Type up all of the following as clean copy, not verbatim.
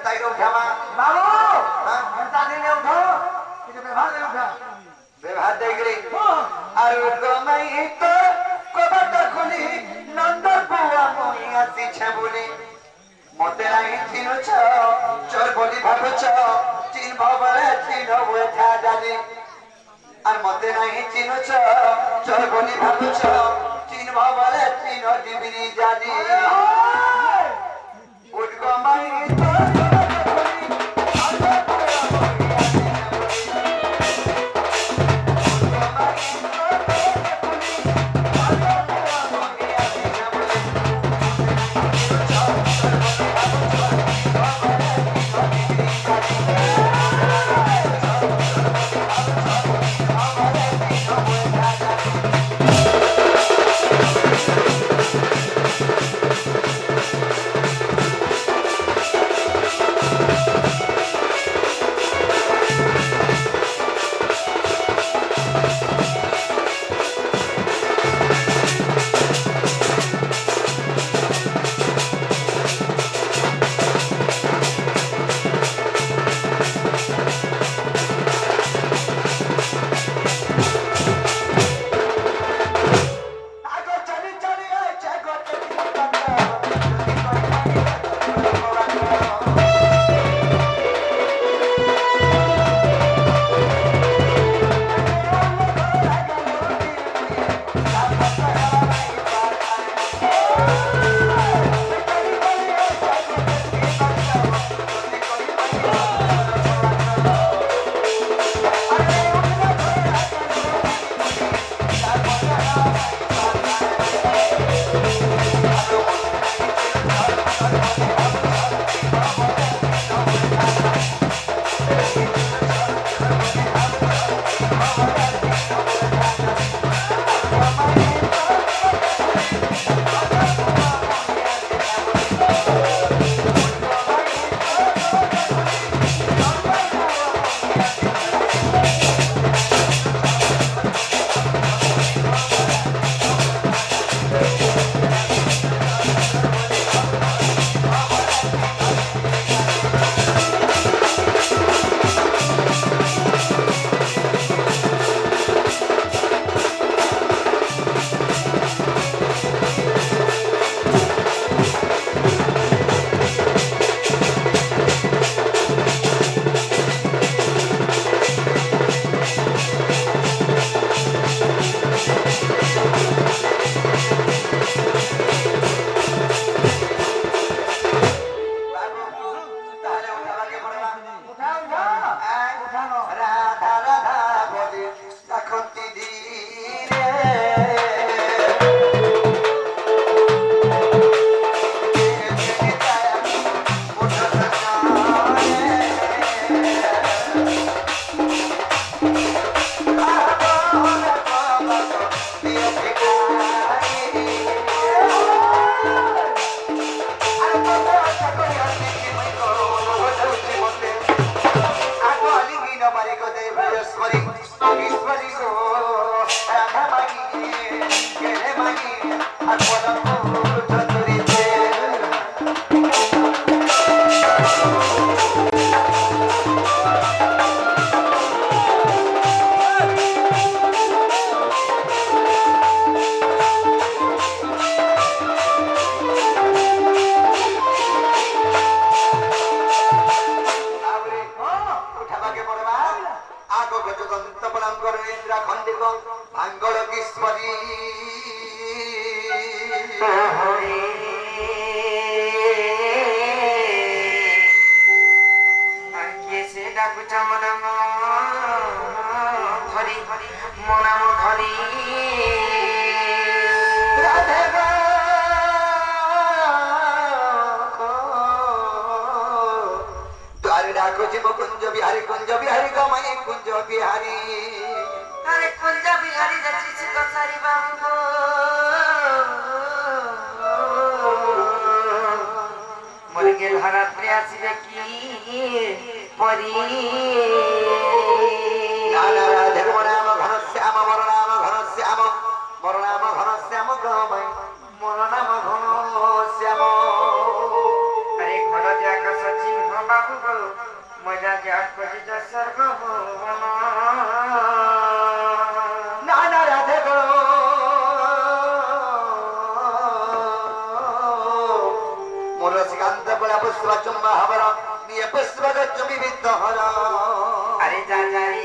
ताई उठा मा बाबू घंटा देने उठो कि व्यवहार दे उठा व्यवहार दे गई अरु गमई तो कबाट खुली नंद बुआ मोई आसी छबुली मते नाही चिनुछ चोर बोली भाबुछ चिन भवरे चिन हुए था जाली আর মতে নাই চিনুছ চোর বলি ভাবুছ চিন ভাবলে চিন দিবিনি জানি উঠগ মাই তো मजा जात खोजिछ स्वर्ग भुवन नाना राधे गो मोर श्रीकांत बड़ा पुष्प चुम्बा हवर निये पुष्प गच्छ विविध हर अरे जा जा रे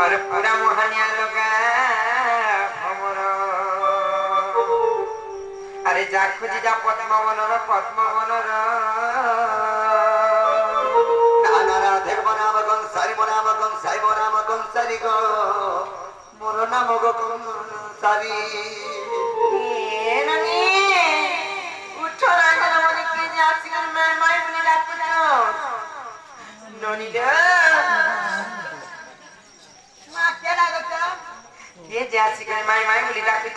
और पूरा मोहनिया लगा भमर अरे जा खोजी जा पद्मवनर नाना राधे मनाम कंसारी मनाम कंसाई मनाम कंसारी गो मोर नाम गो कंसारी नानी उठो राजा मने के जे आसिकन मैं बने डाकू ननी दे मा के डाकू ये जे आसिकन मैं बने डाकू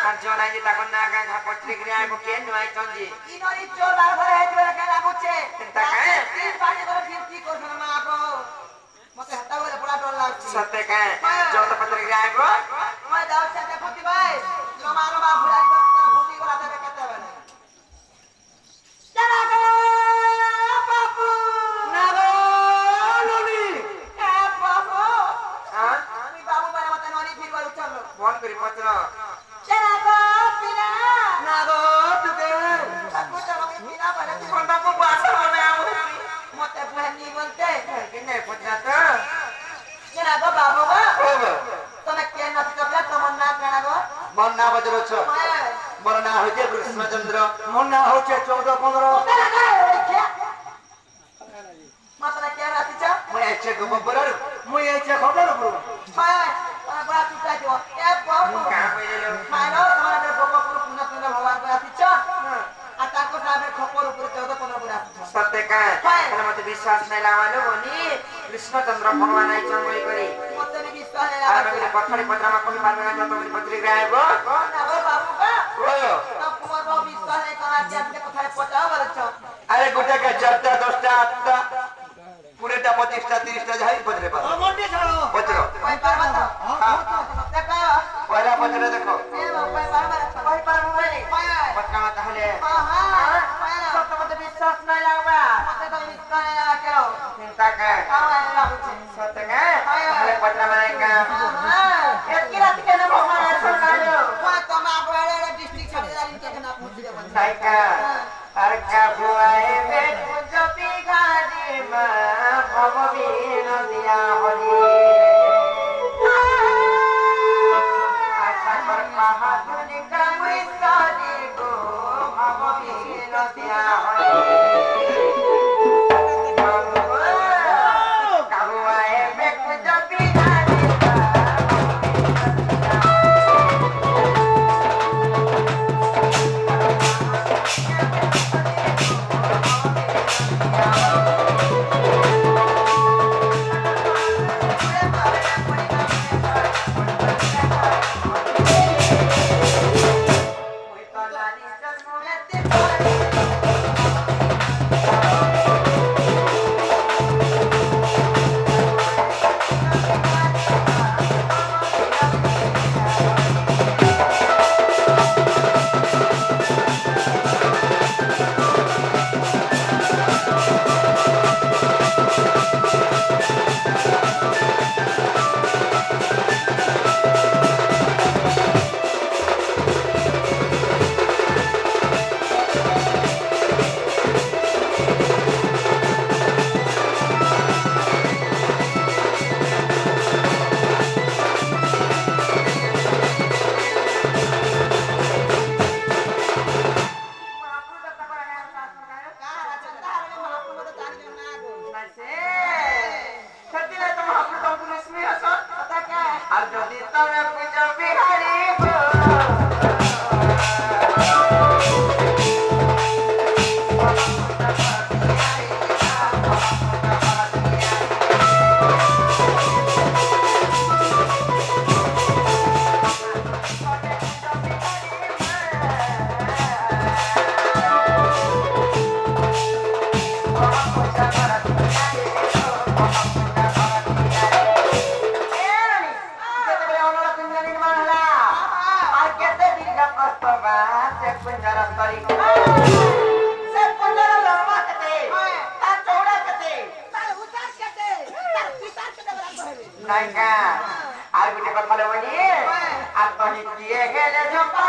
আর জনাই যে তখন না গা পত্রিক রে আইবো কে নয় চঞ্জি ই নরি চোর বার করে আইবে কে লাগুছে চিন্তা কে তিন বাড়ি করে ফির কি করছ না আপো মতে হাতা করে পড়া ডর লাগছে সতে কে যত পত্রিক রে আইবো মই দাও সাথে ফতি ভাই লমা লমা ভুলাই ফতি গলা দেবে কেতে হবে জানা গো বাপু না গো ননি এ বাপু হ্যাঁ আমি বাবু ভাই মতে ননি ফিরবার চলো ফোন করি পত্র Janago, Pina. Nago, tuke. Aku cakap Pina pada tu. Kau tak puasa mana aku? Mata berani bolte. Kena putra tu. Janago, babu ba. बाबा तो मैं क्या ना सकता तमन्ना जनागो. मन ना बजरो छ मोर ना होचे कृष्णचंद्र मन ना होचे 14 15 क्या? मतलब क्या राती चा? मैं एचे गबबर मैं एचे खबर बरो मैं बड़ा टूटा जो. ए बाबू. कहाँ पे ले? मानो तुम्हारे बाबा को पुनः पुनः भगवान को राती चा. आता को साबे खपर ऊपर 14 15 बुरा. सत्य का है मत विश्वास नहीं लावालो बोनी कृष्णचंद्र भगवान आई चंगोई करी मत में विश्वास नहीं लावालो अरे पत्थरी पत्रमा कोई पारवे ना तो मेरी पत्री गायबो ना हो बाबू का ओ तो कुमार बाबू विश्वास नहीं करा जे आपके कथा पचाओ बरछ अरे गोटा का 4टा 10टा 8टा पूरेटा 25टा 30टा जाई पत्रे पा मंडी छाड़ो पत्रो कोई पार बता हां देखो पहला पत्रे देखो ए कोई पार बता कोई पार नहीं पत्रमा ताहले हां हां सब मत विश्वास नहीं लागबा मत तो विश्वास नहीं लगा केरो चिंता के हां लागुछे सत्य के ताहले पत्रमा नहीं का हां एतकी रात के न भगवान ऐसा कालो कोई तो मा बड़े डिस्ट्रिक्ट छाड़ेदारी के ना पूछ दे सही का अरे क्या बुआए बेट मुझे बिगाड़ी मां भगवीन दिया होली आशा पर कहा तूने कमुई सारी को भगवीन दिया होली बुआए बेट मुझे बिगाड़ी se নাইকা আর গুটে কথা বলি আর তহি দিয়ে গেলে জপা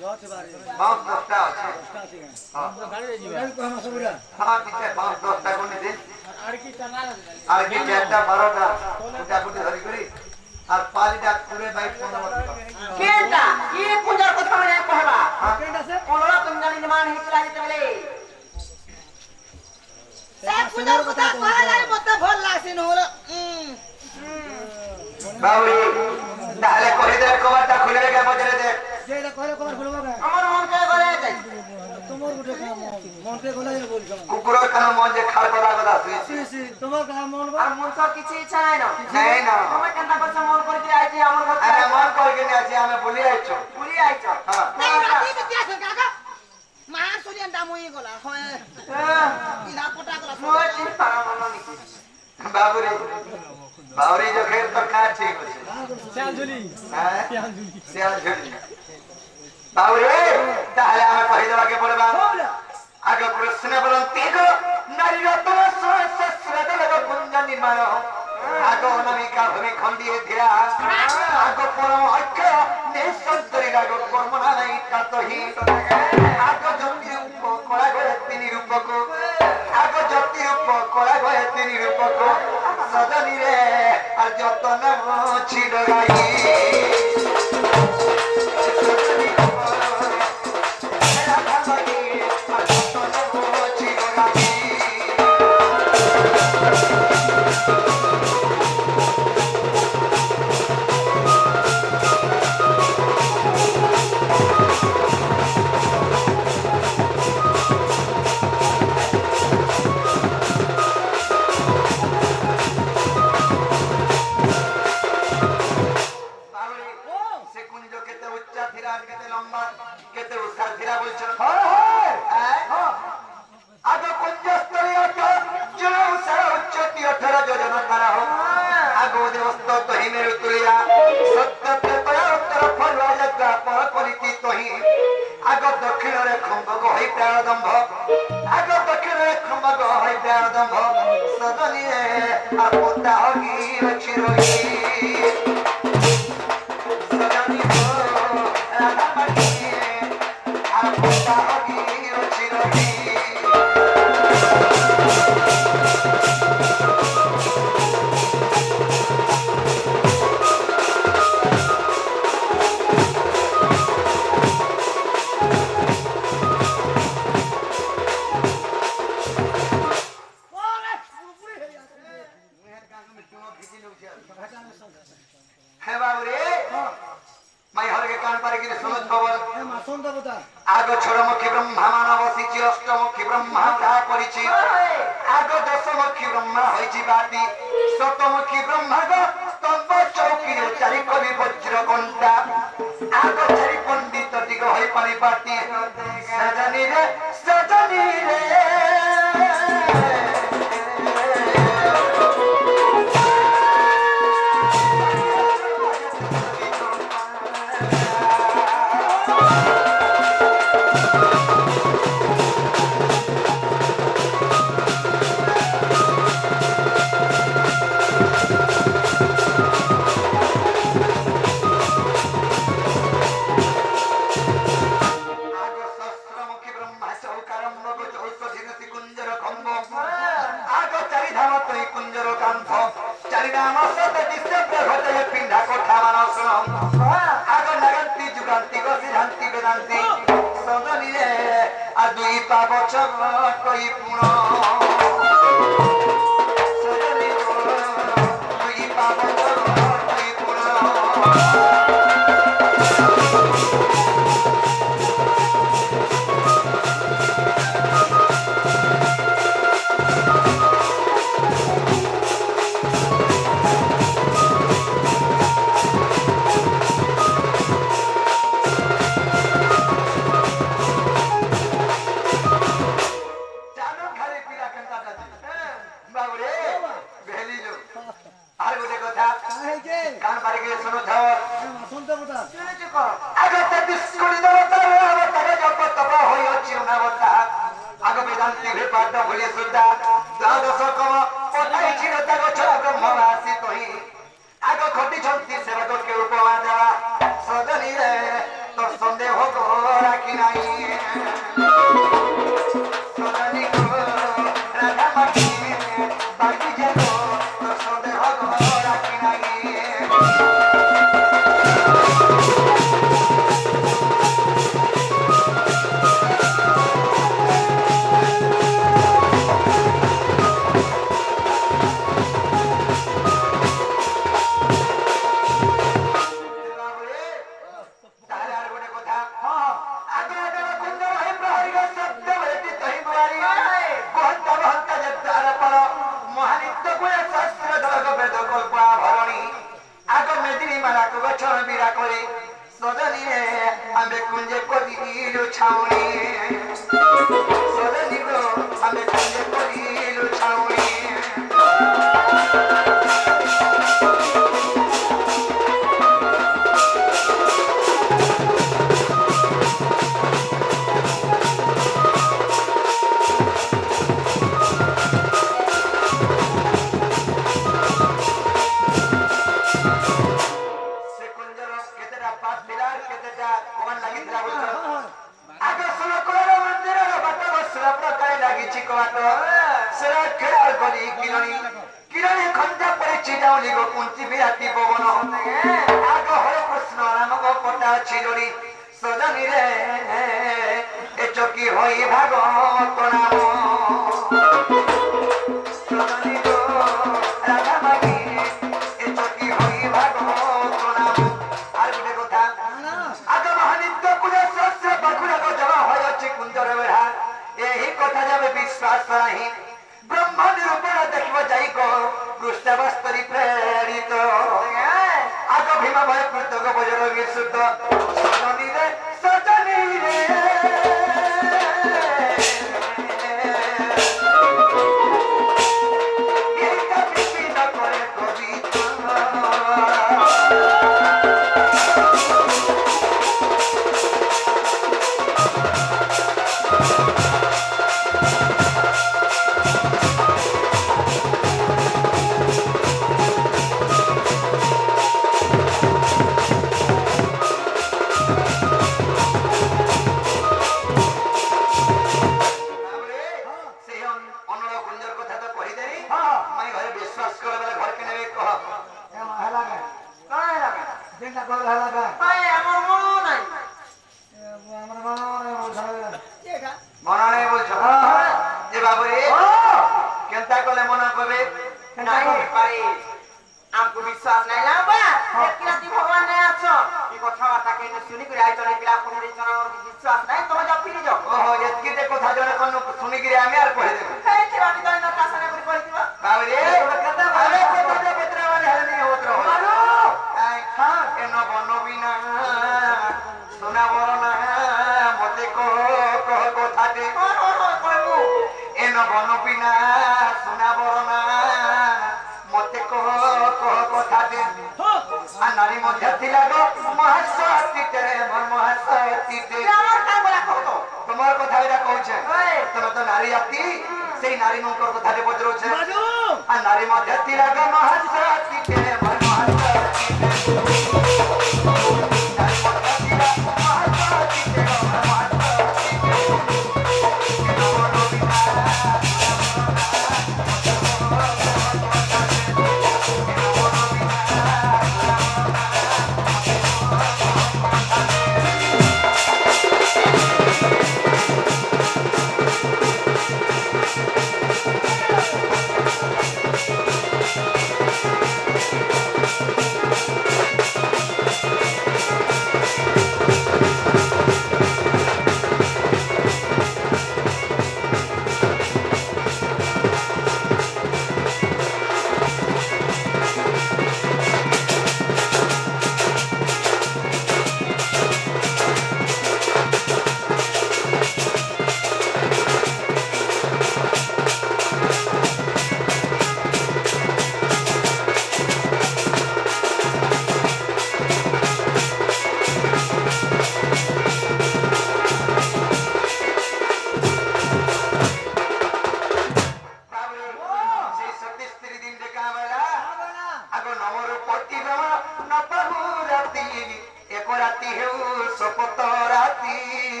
बाउंस 10टा আছে हां পিছে बाउंस 10टा কোনি দে আর কি 4টা 12টা কুটা কুটি ধরি করি আর পালিটা পুরে বাই 15 কেনটা কি পূজার কথা মানে কহবা কেনটা সে কোনরা পূজা নির্মাণ হিতলা যেতবেলে সে পূজার কথা কহলাই মতে ভাল লাগছে নহল বাউরি তাহলে কই দে কবারটা খুলে রেখে মজরে দে যেটা কইলে কবার খুলবা না আমার মন কে গলে যাই তোমার গুটে মন কে গলে বলছ কুকুরের কান মন যে খাল করা কথা সি তোমার কান মন আর মন তো কিছু ইচ্ছা নাই না তুমি কেনটা করছ মন করে দিয়ে আইছি আমার কথা আরে মন করে কে আছি আমি ভুলি আইছো হ্যাঁ নাই কি আছে কাকা মা সরিয়ান দামই গলা হয় ইনা পটা গলা মই চিন্তা মন নিকি বাবুরে বাউরি जो खेल तो का ठीक আছে শ্যালঝুলি শ্যালঝুলি বাউরে তাহলে আমি কই দেবাকে পড়বা আগে কৃষ্ণ বলন্তি গো নারী রত্ন সহস্র লাগো কুঞ্জ নির্মাণ আগো অনামিকা ভূমি খন্ডিয়ে ধীরা আগো পরম ঐক্য নিঃসন্তরি লাগো কর্ম নাই কাতহি আগো জ্যোতি রূপ কলা গয়ে তিনি রূপক আগো জ্যোতি রূপ কলা গয়ে তিনি রূপক সজনী রে আর যতন ছিল গাই आगो छोड़मुखी ब्रह्मा मानवसी अष्टमुखी ब्रह्मा पड़ी आगो दशमुखी ब्रह्मा बाटी शतमुखी ब्रह्मा स्तंभ चौकी चारि कवि वज्र कंटा आगो चारि पंडित दिग पाटी सजनी रे सजनी रे आगो खटी छंती सेवा तो के उपमा देवा सजनी रे तो संदेह को মালাକୁ ଗଛ ବିଡ଼ା କରି ସଜନିରେ ଆମେ କୁଞ୍ଜେ କରିଲୁ ଛାଉଣି ସଜନି ଗୋ ଆମେ କୁଞ୍ଜେ କରିଲୁ ଛାଉଣି চকি হই ভাগবত নাম সজনী গো রাধা মাগি এ চকি হই ভাগবত নাম আর গোটে কথা আগ মহানিত্য কুলে সহস্র বাকুড়াক জমা হয়েছে কুঞ্জর বেড়া এই কথা যাবে বিশ্বাস নাহি ব্রহ্ম নিরূপণ দেখিব যাই গো পৃষ্ঠবস্তরি প্রেরিত আগ ভীমা ভয় কৃতক বজরঙ্গী সুত সজনী রে সজনী রে নারী মধ্যে ଥିଲା গো মহাশক্তিতে মহাশক্তিতে তোমার কথা এটা কହୁছে তুমি তো নারী জাতি সেই নারী মঙ্কর কথাতে বজরছে আর নারী মধ্যে ଥିଲା গো মহাশক্তিতে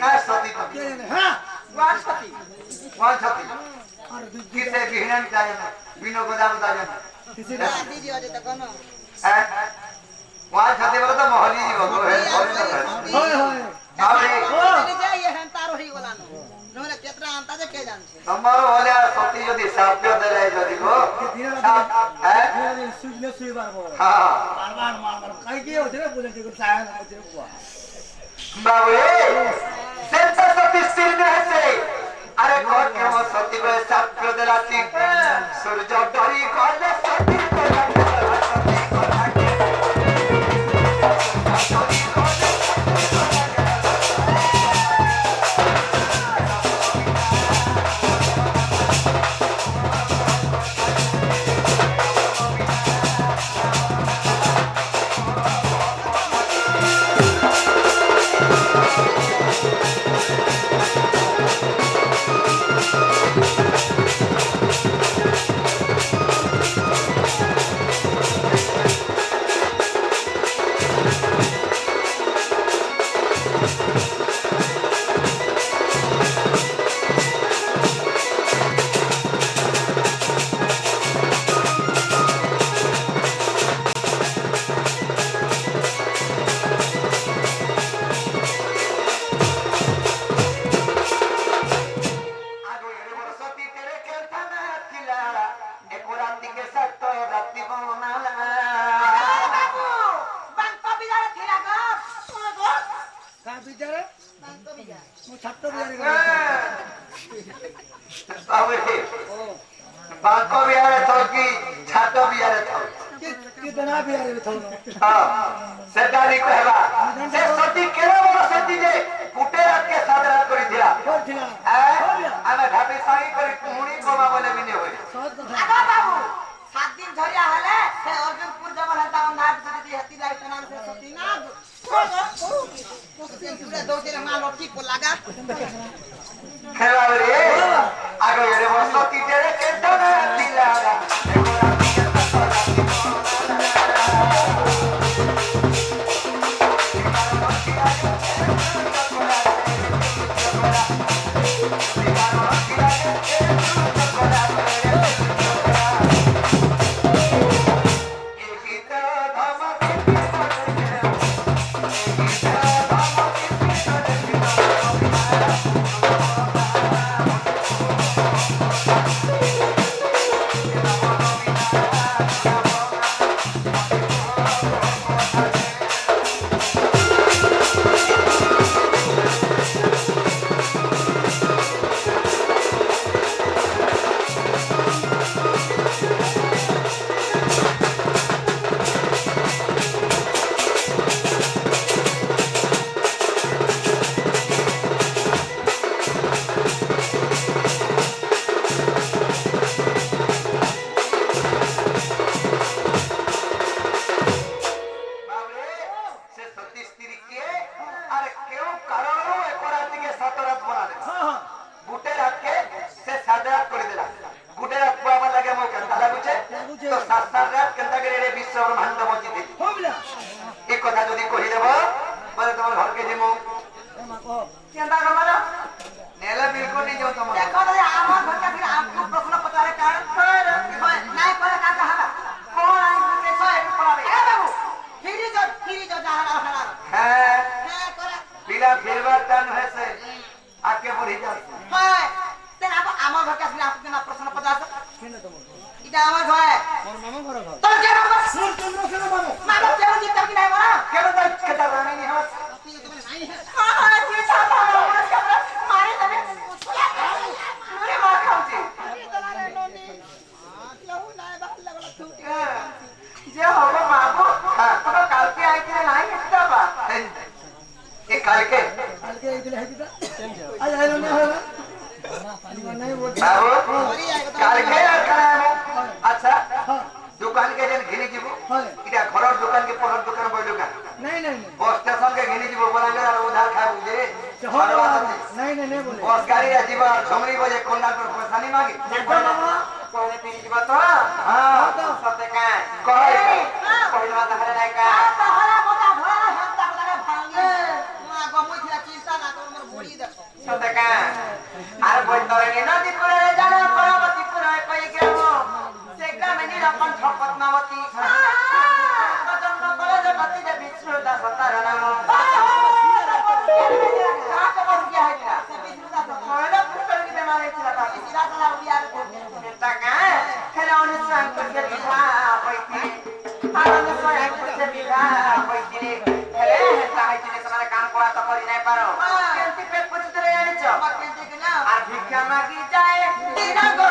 কার সতী তো কে জানে হ্যাঁ ওয়ান সতী কোন সতী আর দুই কিসে বিহীন যায় না বিনো গোদাম যায় না কিসে দিদি আছে তো কোন হ্যাঁ কোন সতী বলে তো মহলি জীব হয় হয় আরে তার হয়ে গলা নহলে কেতরা আনতা যে কে জানছে তোমার বলে সতী যদি সাপ্য দেয় যদি গো হ্যাঁ সুজলে সুই পারবো হ্যাঁ বারবার মারবার কাই কি হচ্ছে রে বলে দেখো চায় না হচ্ছে বুয়া বাবু সেন্টা সতী স্ত্রী নেছে আরে ঘর কেম সতী বলে সাপ্য দেলাতি সূর্য ডরি করলে সতী बांको बिहारे थो कि छातो बिहारे थो कितना भी आ रे थोनो हां सेटा नी कहबा से सती केरा बड़ सती जे कुटे रात के साथ रात करी दिला कोठिला आमे ढापी साई करी कुहुणी कोमा बोले बिने होय सत কথা আগা বাবু 7 দিন ধরিয়া হলে সে অর্জুনপুর জঙ্গল হতা নাগ যদি হাতি লাই তনার সে সতী নাগ পুরা দৌড়ে মা লটি কো লাগা खेला रे आगो रे सती तेरे के दना दिला সতকা আর বৈতরণী নদী কুলে জানা পরবতী পুরায় কই গ্রাম সে গ্রামে নীলকণ্ঠ পদ্মাবতী জন্ম করে জগতি যে বিষ্ণু দাস তার নাম কাকে বল কি হইতা সে বিষ্ণু দাস মনে পুষ্কর কি বেমার হইছিল তা সিরা চলা উড়িয়ার সতকা হেলে অনুসরণ করতে বিধা হইতি আর অনুসরণ করতে বিধা হইতি হেলে হেতা হইতি তোমার কাম করা তো করি নাই পারো কেনতি পেট পুছতে রে আনিছ কেনতি কিনা আর ভিক্ষা মাগি যায় দিনা গো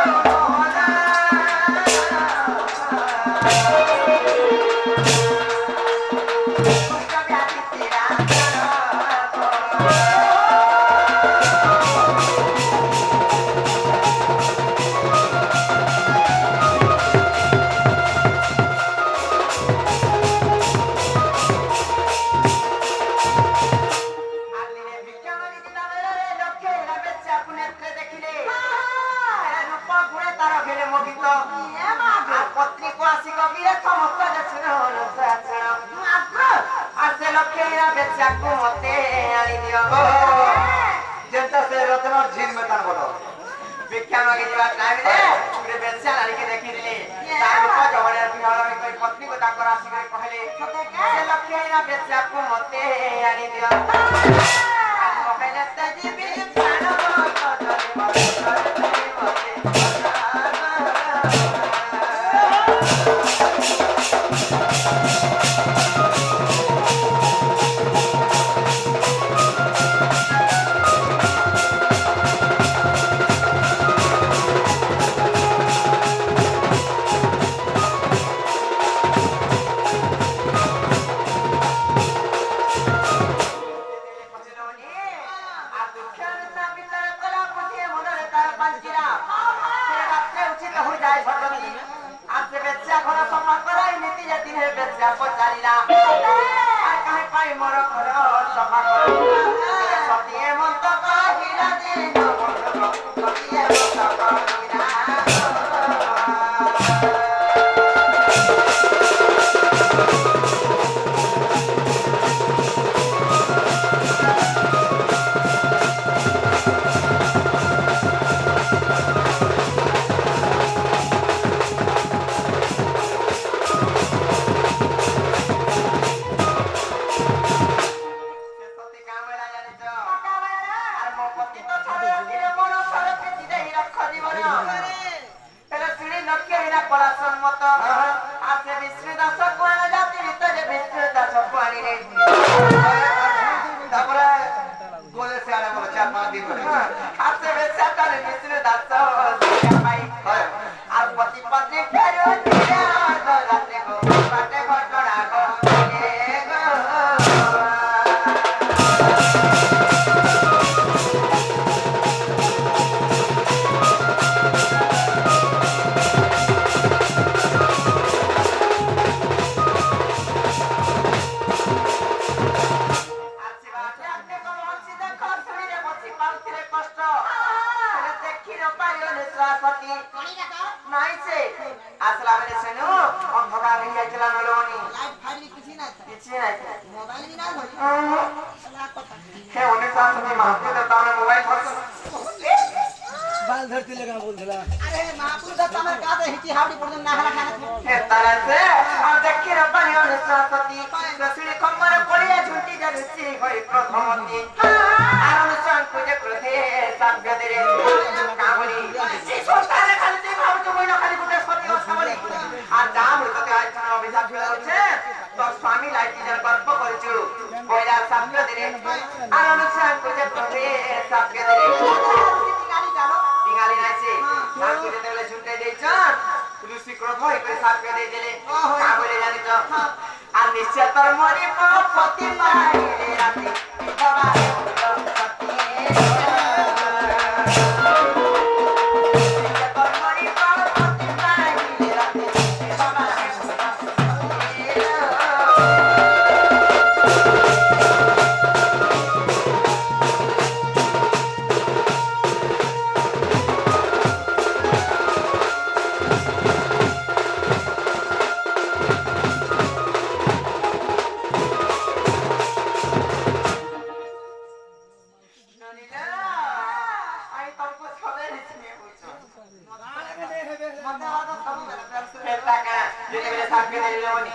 টাকা যদি বলে সাপকে দিলে বনি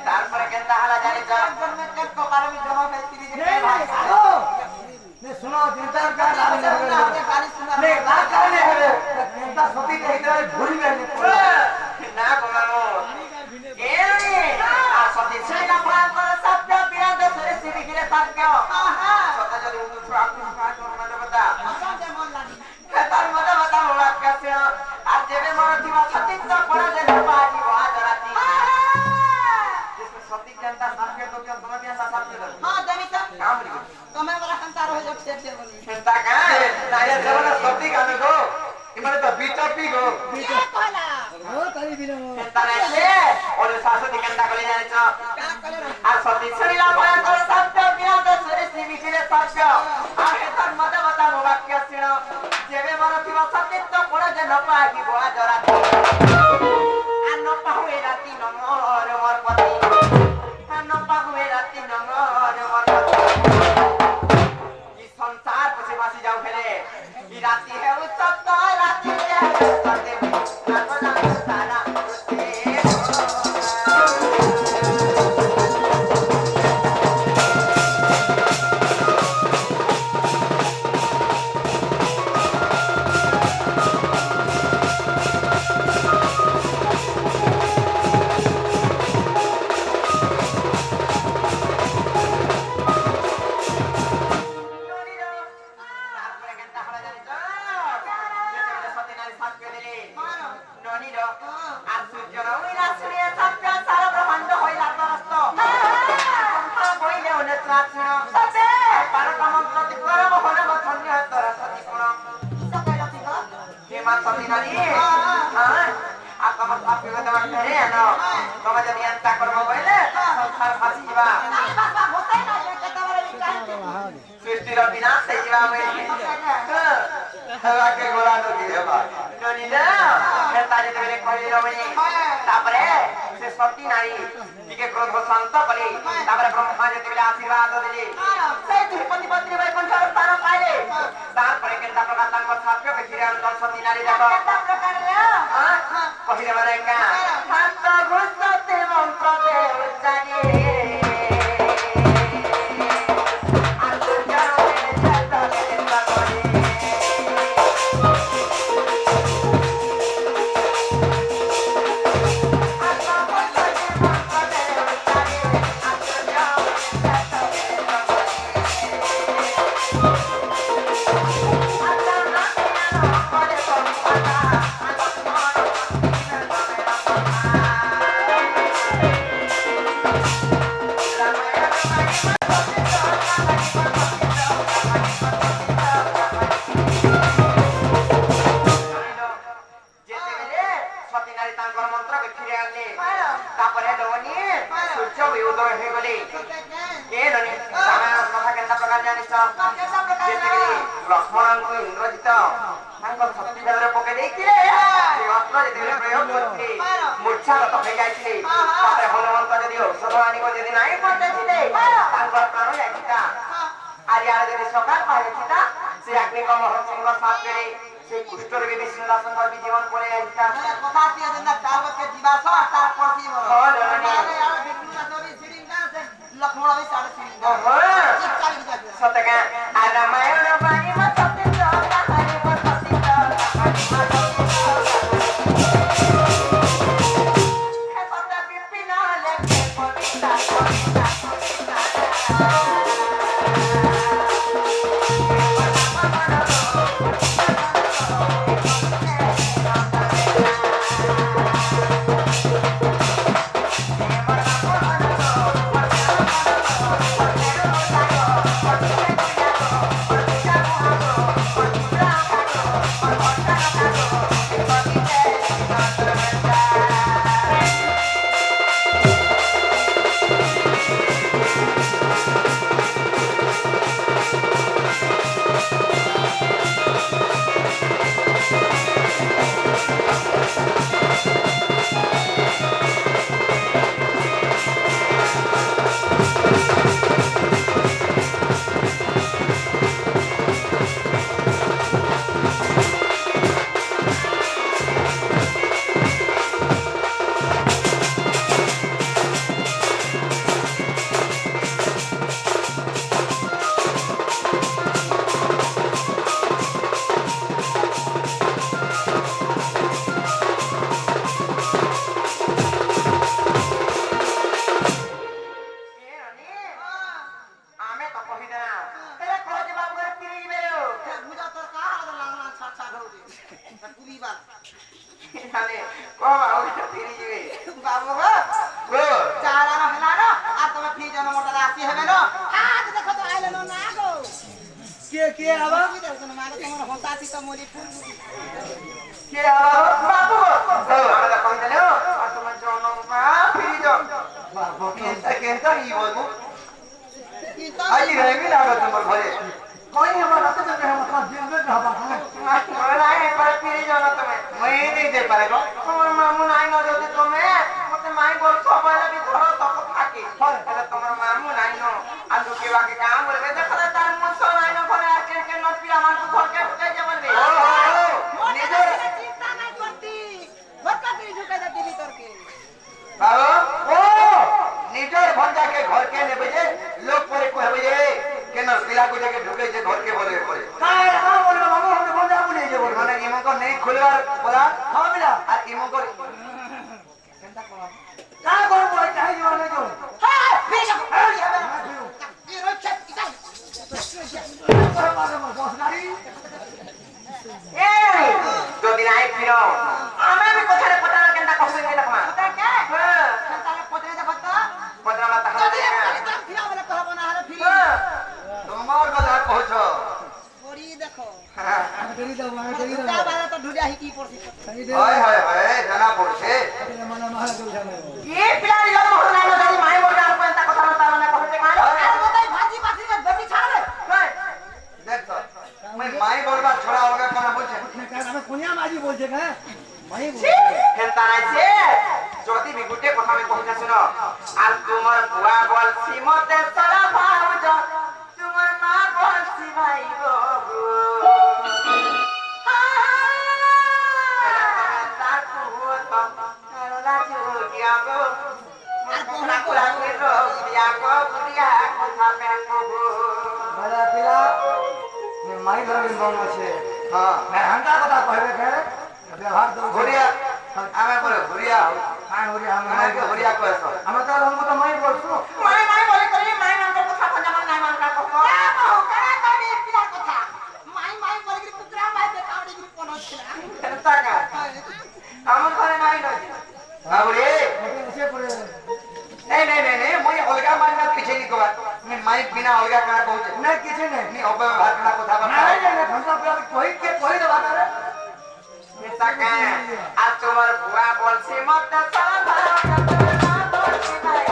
তারপরে কেনটা হালা জানি তো জন্মে কেন কপালে আমি জমা ফেলছি নে নে শোনো চিন্তার কাজ আর আপনি গালি শুনা নে না কারণে হবে চিন্তা সত্যি এইটা ঘুরি গেছে না গোমামো আর সত্যি ছেলেটা ভয় করে সাপটা বিরাতে ধরে সিঁড়ি গিরে সাপকে সত্যি যদি উঠু আপনি মনে কথা আসাতে মন লাগি তার মধ্যে মাথা মোড়া কাছে আর যেবে মনে দিবা সত্যি তো পড়া যে বাজি বাজ রাতি সত্যি জানতা সাপকে তো কেন তোমাকে না সাপকে হ্যাঁ দেবি তো কামরি তুমি বলা কান্তার হয়ে যাচ্ছে সে বলি চিন্তা কা নাইয়া জবানা সত্যি কানে গো ইমানে তো বিটাপি গো কে কলা ও তারি দিন চিন্তা নাই সে ওরে শাশু দিকেনটা কলি জানিছ কা কলা আর সত্যি ছড়িলা ভয় করে সাপটা বিরাতে ধরে সিঁড়ি গিরে সাপকে আর হেতার মধ্যে মাথা মোড়া কাছে যেবে মনে দিবা সত্যি তো পড়া যে বাজি বাজ রাতি আর নপাহুয়ে রাতি নমর মোর পতি আর নপাহুয়ে রাতি নমর মোর পতি কি সংসার পছে বাসি যাও ফেলে কি রাতি হে উৎসব তো রাতি হে সতে নাচো নাচো সারা রুতে সৃষ্টির বিনাশ হইবা তাকে গোলানো দিয়ে ননিদা হেতা যেতে বেলে কইলি রমণী তারপরে সে সতী নারী দিকে ক্রোধ শান্ত করি তারপরে ব্রহ্মা যেতে বেলে আশীর্বাদ দিলি সেই দুই পতি বৈকুণ্ঠ স্থান পাইলে তারপরে কেনটা প্রকার তাঙ্কর ছাত্রকে ফিরে আনল সতী নারী দেখো কহিলে মানে কা হাত ঘুষতে মন্ত্র দে উচ্চারি লক্ষ্মণଙ୍କୁ ଇନ୍ଦ୍ରଜିତ ତାଙ୍କ ଶକ୍ତି ବେଳରେ ପକେଇ ଦେଇଥିଲେ ସେ ଅସ୍ତ୍ର ଯେତେବେଳେ ପ୍ରୟୋଗ କରିଥିଲେ ମୂର୍ଚ୍ଛାଗତ ହେଇଯାଇଥିଲେ ତାପରେ ହନୁମନ୍ତ ଯଦି ଔଷଧ ଆଣିବ ଯଦି ନାହିଁ କରିଦେଇଥିଲେ ତାଙ୍କର ପ୍ରାଣ ଯାଇଥିଲା ଆଜି ଆଡେ ଯଦି ସକାଳ ପାଇଯାଇଥିଲା ସେ ଆଗ୍ନିକ ମହର୍ଷିଙ୍କ ସାଥରେ ସେ କୁଷ୍ଠରେ ବି ବିଷ୍ଣୁଦାସଙ୍କର ବି ଜୀବନ ପଳେଇ ଯାଇଥିଲା কথা দিয়ে দেন না তারপরে দিবাস আর তারপর কি বলো ହଁ ଜନନୀ আর বিষ্ণুদাস ওই সিরিংটা আছে লক্ষ্মণ ওই সাড়ে সিরিংটা ଓହୋ ସତକା ଆ ରାମାୟଣ ବାଣୀ ମୋ ସତ୍ୟ କାହାଣୀ ମୋ ସତ୍ୟ କାହାଣୀ ମୋ ସତ୍ୟ ବିପିନ ଲେଖେ କବିତା କବିତା কুড়িবার মানে ও ওটা ফিরে যাবে বাবু গো গো চারা না হলা না আর তুমি ফ্রি জন মোটা আসি হবে না হাত দেখো তো আইলে না গো কে আবার কি দেখো না মাগো তোমার হতাছি তো মরি ফুল কে আবার বাবু গো আমরা কোন দিলে আর তোমার জন্য মা ফিরে যাও বাবু কেনটা ই বলবো কি তো আই রবি না তোমার ঘরে কই আমার রাতে যাবে আমার দিন দিন না বাবা मला एकबार फिरी जाओ ना तुम्हें मैं नहीं दे पाएगा तुम्हारे मामू नहीं ना देते तुम्हें मतलब माई बोल सब वाला भी थोड़ा तो खाके अरे तुम्हारे मामू नहीं ना आलू के वाके काम बोले देखो तो तार मुंह सो नहीं ना बोले आके के नोट पिला मान को घर के उठे जा बोले निजर চিন্তা নাই করতি বকা কি ঢুকে দে দিলি তোরকে बाबू ओ निजर भंजा के घर के ने बजे लोग परे को बजे के न पिला को जाके ढुके जे घर के बोले परे কাই না বলবে বাবা আমি বন্ধ বলে যাব মানে ইমো को नहीं खुलवार बोला হ্যাঁ মিলা আর ইমো को কা করব চাই যাব না তো হ্যাঁ ফিরে যাও কি রচ্ছে ইটা বস গাড়ি এই যদি নাই ফিরো আমি কোথায় পটা কেনটা কইবে না তোমা ওটা কে হ্যাঁ তাহলে পত্রে দেখো তো পটা মাথা যদি খারাপ একদম ফিরা বলে কহব না হলে ফিরে তোমার কথা কইছো পড়ি দেখো হ্যাঁ করি দাও করি তা দাও বারে তো ঢুলিয়া হিকি পড়ছি করি দে হয় হয় হয় জানা পড়ছে মানে মারা করি যাবে কি পিলার ইলো তো না না যদি মাই বলতে আর কোনটা কথা না তার না কইতে কাজ আর কোথায় ভাজি পাতি বেশি ছাড়ে দেখো मैं माई बोलबा छोड़ा होगा कोना बुझे আমি কোনিয়া মাঝি বলছে হ্যাঁ মাই হেনতা নাইছে যদি বিগুটে কথা আমি কইতা শুনো আর তোমার বুয়া বলছি মতে সারা ভাউজ তোমার মা বলছি ভাই গো মারা পিলা মাই ধরে বল আছে হ্যাঁ मैं हंगा কথা কইবে কে ব্যবহার দো ঘুরিয়া আমি বলে ঘুরিয়া কাই হরি আমাকে ঘুরিয়া কইছো আমরা তো রঙ তো মাই বলছো মাই মাই বলে করি মাই নাম কথা কথা আমার নাই মান কথা কও করে তুমি পিলার কথা মাই মাই বলে কি কুকরা মাই তে কাউড়ি কি কোন ছিল টাকা আমার ঘরে নাই নয় বাবুরে এসে পড়ে नहीं नहीं नहीं नहीं मुझे अलगा मारना पीछे नहीं कोबा मैं माइक बिना अलगा करा पहुंचे না কিছু নাই नहीं अब बात करना को था না না ঘন্টা পরে কই দেবা রে मिस्ता का आज तुम्हार बुआ बोलছি मत साला बोलছি भाई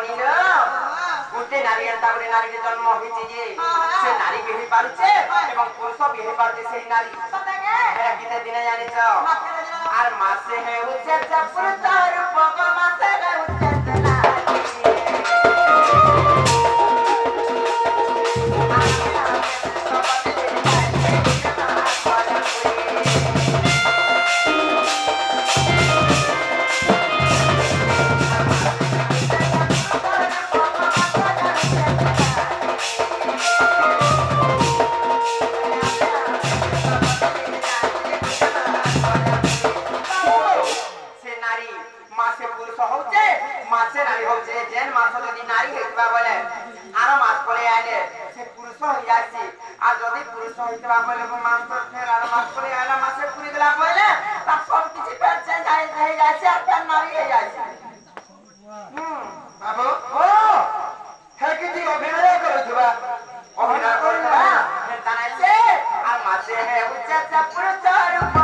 নিল গোটে নারী এন্তা গোটে নারীকে জন্ম হয়েছে যে সে নারী বিহি পারুছে এবং পুরুষ বিহি পারুছে সেই নারী এটা গীতে দিনে জানিছ আর মাসে হেউছে পুরুষ রূপক মাসে হেউছে মাসে নারী হচ্ছে যেন মাস যদি নারী হইবা বলে আর মাস পরে আইলে সে পুরুষ হয়ে যাচ্ছে আর যদি পুরুষ হইবা বলে মাস পর ফের আর মাস পরে আইলা মাসে পুরি গলা বলে তার সব কিছু ফের চেঞ্জ হয়ে যাচ্ছে আর ফের নারী হয়ে যাচ্ছে বাবু ও হে কি অভিনয় করুবা অভিনয় করুবা জানাইছে আর মাসে হে উচ্চা পুরুষ রূপ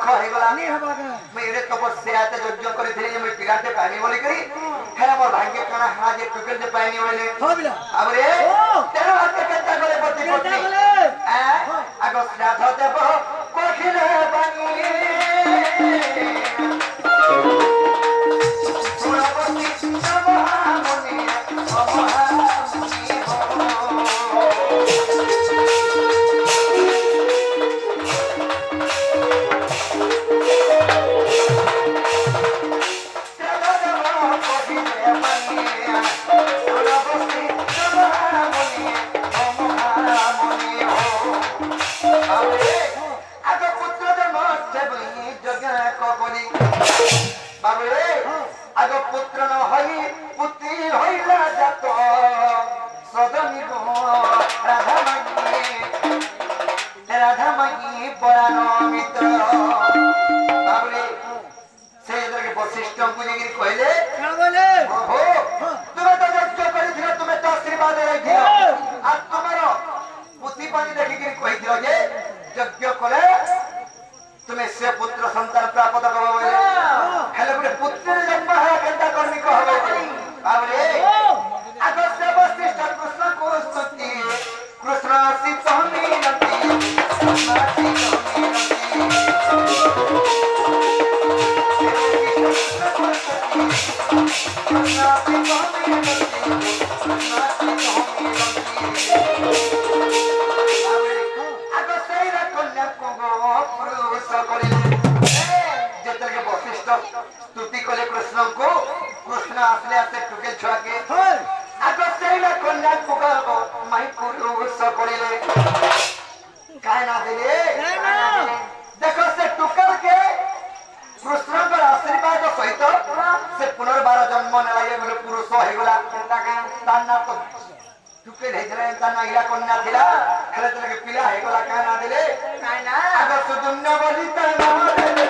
ଦୁଃଖ ହେଇଗଲା ନି ହବା କା ମୁଁ ଏଡେ ତପସ୍ୟାତେ ଯଜ୍ଞ କରିଥିଲି ଯେ ମୁଁ ପିଲାଟେ ପାଇନି ବୋଲି କରି ହେରା ମୋର ଭାଗ୍ୟ କାଣା ହେଲା ଯେ ଟୁକେଲଟେ ପାଇନି ବୋଇଲେ ହବିଲା ଆବରେ ତେଣୁ ହାତେ କେନ୍ତା କଲେ ପତି କେନ୍ତା ପତ୍ନୀ କଲେ ଆଗ ଶ୍ରାଦ୍ଧ ଦେବ କଖିଲେ ବାଣି ପୁରବତୀ ମହାମୁନି বাবুরে আগ পুত্র ন হই পুত্রী হইলা যাত সদনী গো রাধা মাগি পরাণ মিত্র বাবুরে সে যেটাকে বশিষ্ঠଙ୍କୁ ଯାଇକିରି କହିଲେ কাণ বলে প্রভু তুমি তো যজ্ঞ করেছিল তুমি তো আশীর্বাদ রাখিল আর তোমার পুতি পানি দেখিকিরি কইছিল যে যজ্ঞ করে তুমি সে পুত্র সন্তান প্রাপ্ত করব বলে হেলে গোটে পুত্রের জন্ম হয় কেনটা কর্মী কহব বাবরে আগ সে বশিষ্ঠ কৃষ্ণ কো স্তুতি কৃষ্ণ সিত মিনতি কৃষ্ণ সিত स्तुति कले कृष्ण को कृष्ण असले आसे टुके छुआ के आगो सेला कन्या को माई पुरुष करिले काय ना देले देखो से टुकर के कृष्ण का आशीर्वाद सहित से पुनर्बार जन्म नलागे बोले पुरुष हो गला ताना तो टुके हेजरे ताना इला कन्या थिला खेले तले पिला हे गला काय ना देले काय ना आगो सुदुन्य बोली ताना देले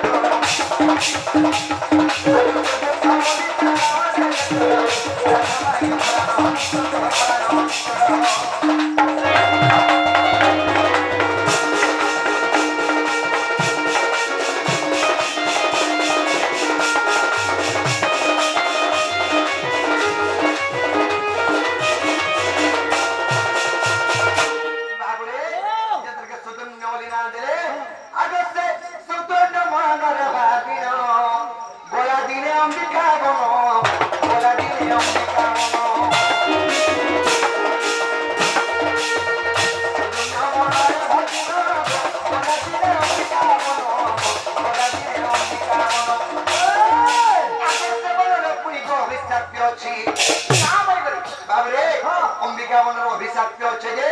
अभिशाप्य अच्छे जे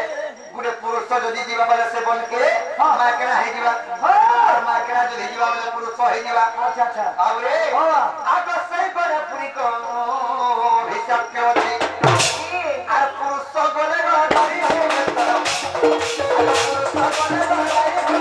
गुटे पुरुष जदि जीवा बेले से बन के माकेना हे जीवा माकेना जदि जीवा बेले पुरुष हे जीवा अच्छा अच्छा बाबरे आगो सही बने पुरी को अभिशाप्य अच्छे आर पुरुष गले गाड़ी हो तर पुरुष गले गाड़ी हो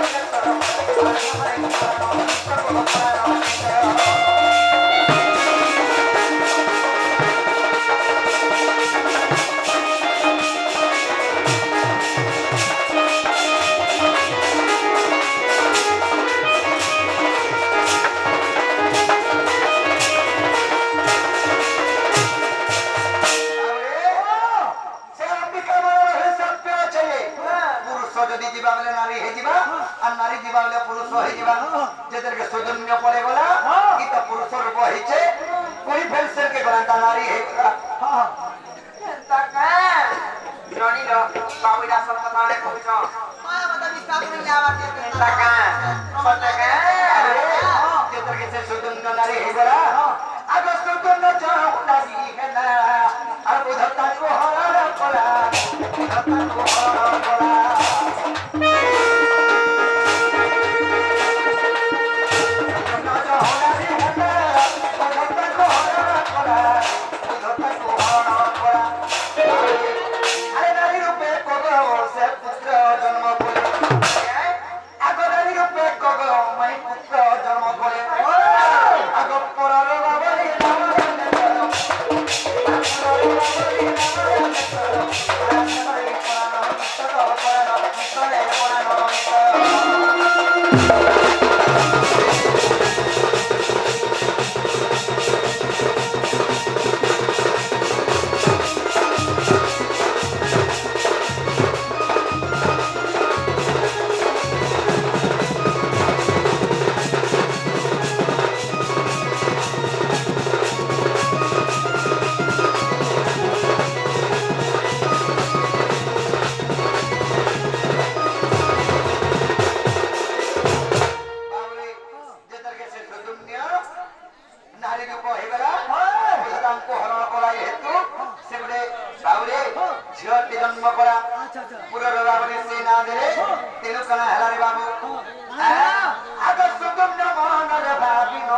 तर আচ্ছা আচ্ছা পুরো বাবুরে সে না দিলে তেলু কানা হেলা রে বাবু আগ সুতুম ন মনরে ভাবিন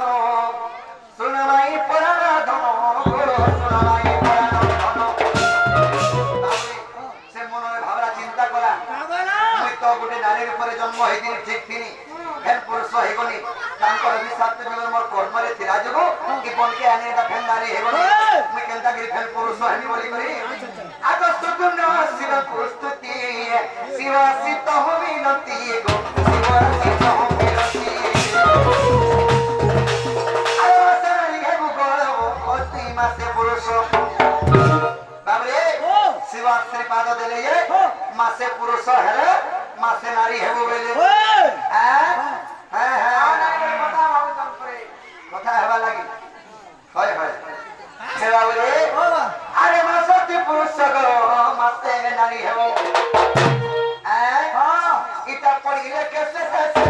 শুনমাই পুরাণ ধন শুনমাই পুরাণ ধন সে মনরে ভাবরা চিন্তা করা মুই তো গোটে নারীর উপরে জন্ম হইদিনি ঠিক তিনি ফের পুরুষ হইগনি তাঙ্কর অভিশাপ যুগে মোর কর্মরে থিরা যাব কি বনকে আনে এটা ফের নারী হেগনি মুই কেনতা গিরি ফের পুরুষ হেমি বলি করি আগ সুতুম ন শিব প্রস্তুতি শিবাসিত হমিনতি গো শিবাসিত হমিনতি আসারি হেবু গো অতি মাসে পুরুষ বাবরে শিবাশ্রী পাদ দেলে মাসে পুরুষ হেলে মাসে নারী হেবু বেলে হ্যাঁ হ্যাঁ হ্যাঁ কথা হেবা লাগি হয় হয় সে বাবরে আরে মাসে পুরুষ গো মাসে নারী হেবু হ্যাঁ ইটা পড়িলে কেসে কেসে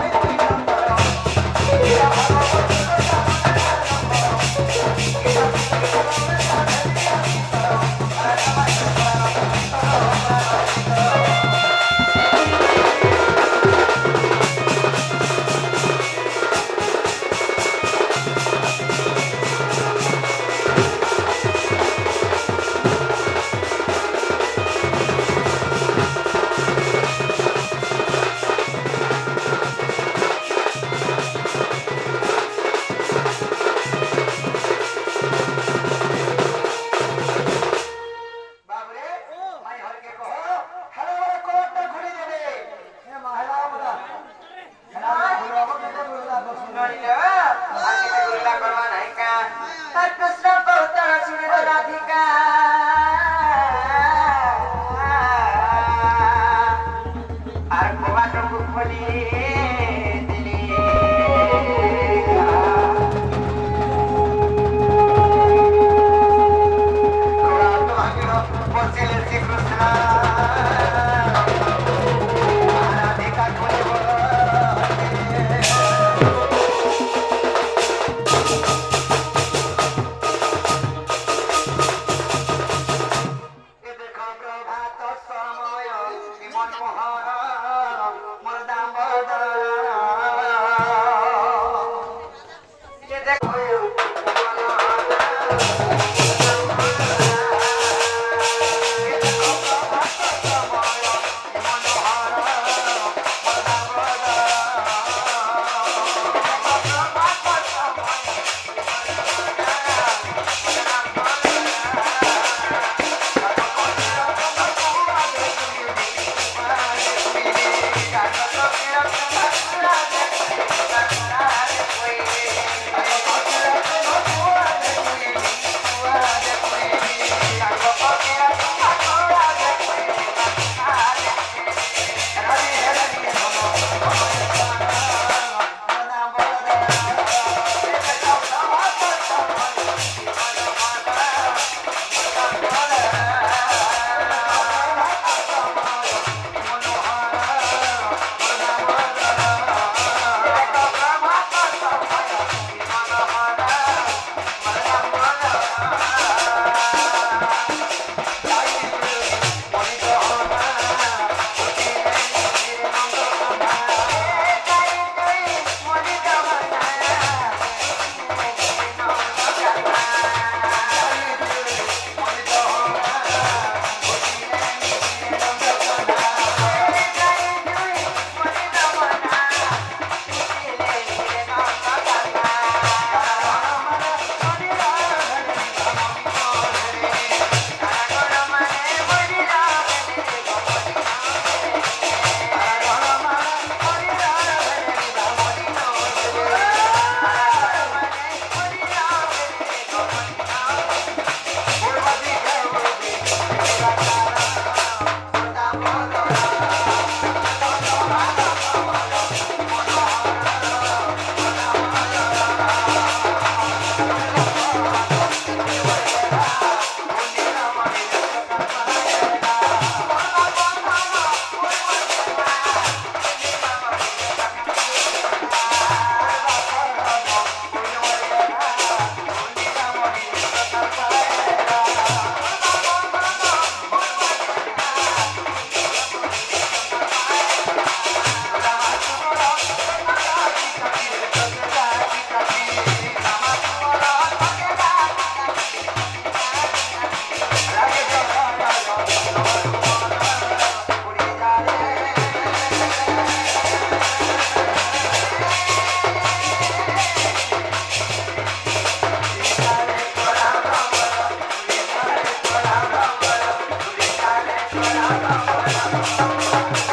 Bye.